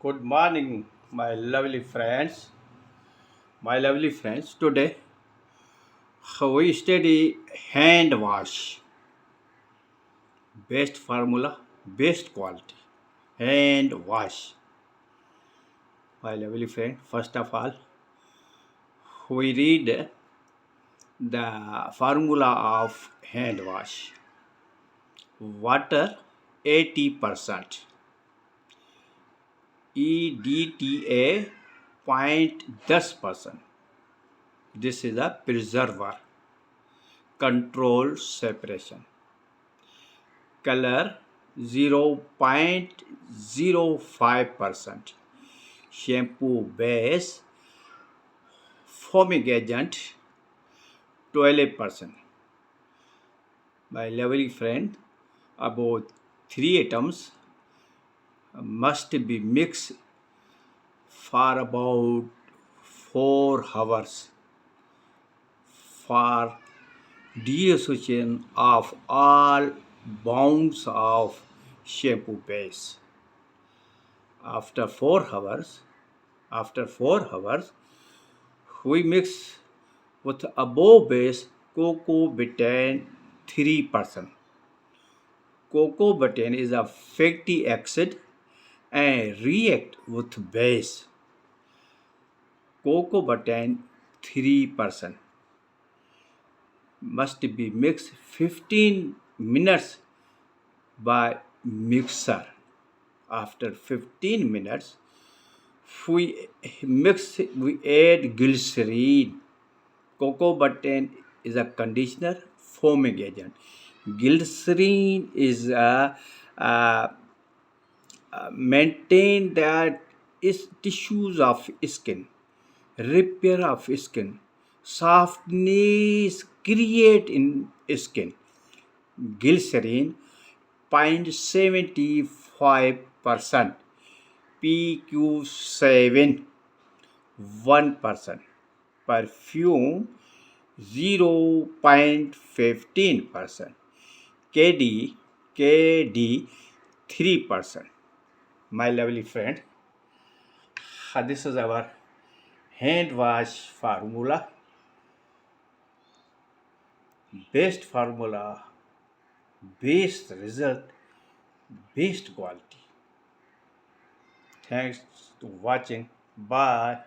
Good morning, my lovely friends. My lovely friends, today we study hand wash. Best formula, best quality. Hand wash. My lovely friend, first of all, we read the formula of hand wash. Water 80%. EDTA 0.10%. This is a preserver. Control separation. Color 0.05%. Shampoo base foaming agent 12%. My lovely friend, about 3 items must be mixed for about 4 hours for dissociation of all bonds of shampoo base. After 4 hours, after 4 hours, we mix with above base cocoa butane 3%. Cocoa butane is a fatty acid and react with base. Cocoa butane 3% must be mixed 15 minutes by mixer. After 15 minutes, we add glycerine. Cocoa butane is a conditioner foaming agent. Glycerine is maintain that is tissues of skin, repair of skin, softness create in skin. Glycerine 0.75%, PQ7 1%, perfume 0.15%, KD 3%. My lovely friend, this is our hand wash formula. Best formula, best result, best quality. Thanks to watching. Bye.